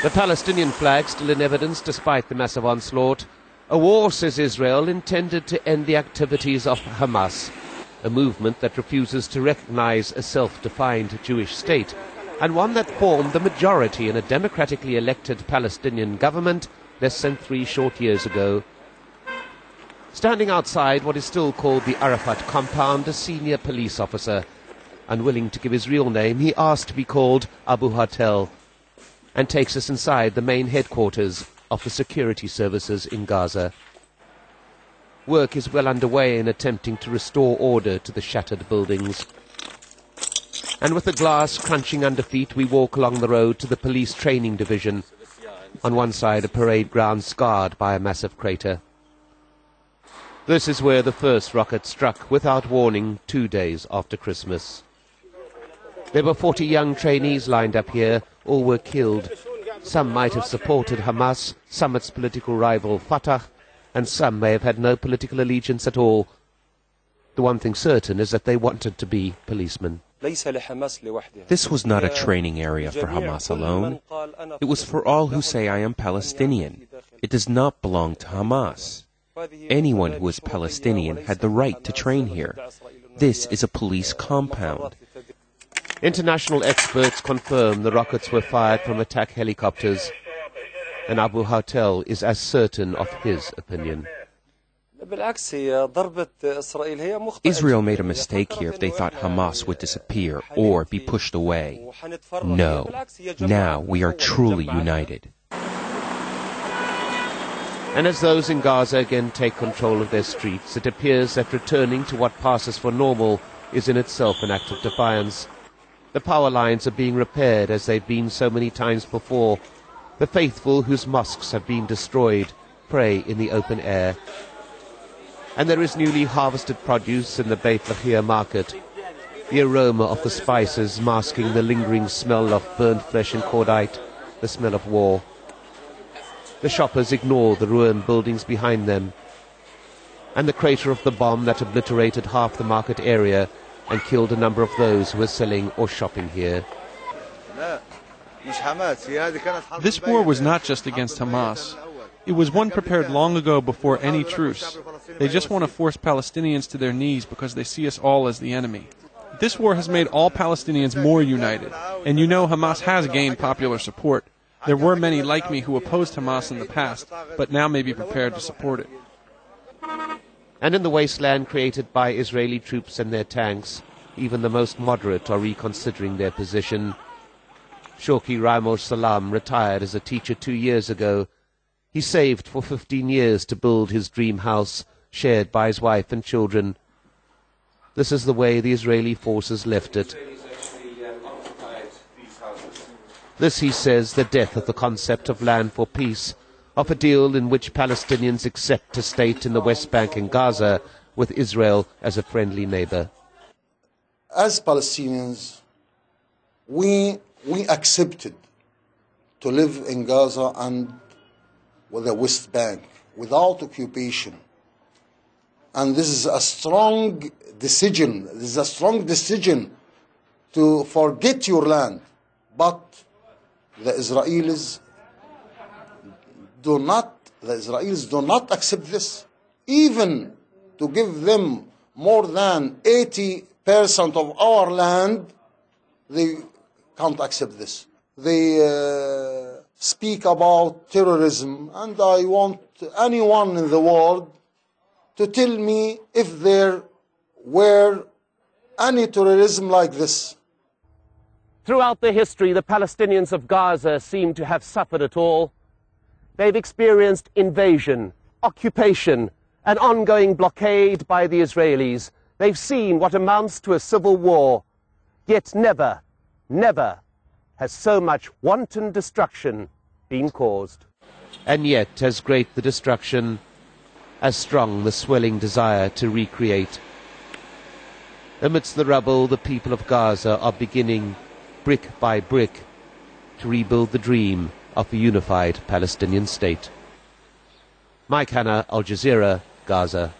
The Palestinian flag still in evidence despite the massive onslaught. A war, says Israel, intended to end the activities of Hamas, a movement that refuses to recognize a self-defined Jewish state, and one that formed the majority in a democratically elected Palestinian government less than 3 short years ago. Standing outside what is still called the Arafat compound, a senior police officer, unwilling to give his real name, he asked to be called Abu Hatel, and takes us inside the main headquarters of the security services in Gaza. Work is well underway in attempting to restore order to the shattered buildings. And with the glass crunching under feet, we walk along the road to the police training division. On one side, a parade ground scarred by a massive crater. This is where the first rocket struck without warning 2 days after Christmas. There were 40 young trainees lined up here. All were killed. Some might have supported Hamas, some its political rival Fatah, and some may have had no political allegiance at all. The one thing certain is that they wanted to be policemen. This was not a training area for Hamas alone. It was for all who say I am Palestinian. It does not belong to Hamas. Anyone who is Palestinian had the right to train here. This is a police compound. International experts confirm the rockets were fired from attack helicopters, and Abu Hatel is as certain of his opinion. Israel made a mistake here if they thought Hamas would disappear or be pushed away. No. Now we are truly united. And as those in Gaza again take control of their streets, it appears that returning to what passes for normal is in itself an act of defiance. The power lines are being repaired as they've been so many times before. The faithful whose mosques have been destroyed pray in the open air. And there is newly harvested produce in the Beit Lahia market, the aroma of the spices masking the lingering smell of burnt flesh and cordite, the smell of war. The shoppers ignore the ruined buildings behind them, and the crater of the bomb that obliterated half the market area and killed a number of those who were selling or shopping here. This war was not just against Hamas. It was one prepared long ago before any truce. They just want to force Palestinians to their knees because they see us all as the enemy. This war has made all Palestinians more united, and you know Hamas has gained popular support. There were many like me who opposed Hamas in the past, but now may be prepared to support it. And in the wasteland created by Israeli troops and their tanks, even the most moderate are reconsidering their position. Shoki Raimosh Salam retired as a teacher 2 years ago. He saved for 15 years to build his dream house, shared by his wife and children. This is the way the Israeli forces left it. This, he says, the death of the concept of land for peace, of a deal in which Palestinians accept a state in the West Bank and Gaza with Israel as a friendly neighbor. As Palestinians, we accepted to live in Gaza and with the West Bank without occupation. And this is a strong decision. This is a strong decision to forget your land. But the Israelis do not accept this. Even to give them more than 80% of our land, they can't accept this. They speak about terrorism, and I want anyone in the world to tell me if there were any terrorism like this. Throughout their history, the Palestinians of Gaza seem to have suffered it all. They've experienced invasion, occupation, an ongoing blockade by the Israelis. They've seen what amounts to a civil war. Yet never, never has so much wanton destruction been caused. And yet, as great the destruction, as strong the swelling desire to recreate. Amidst the rubble, the people of Gaza are beginning, brick by brick, to rebuild the dream of a unified Palestinian state. Mike Hanna, Aljazeera, Gaza.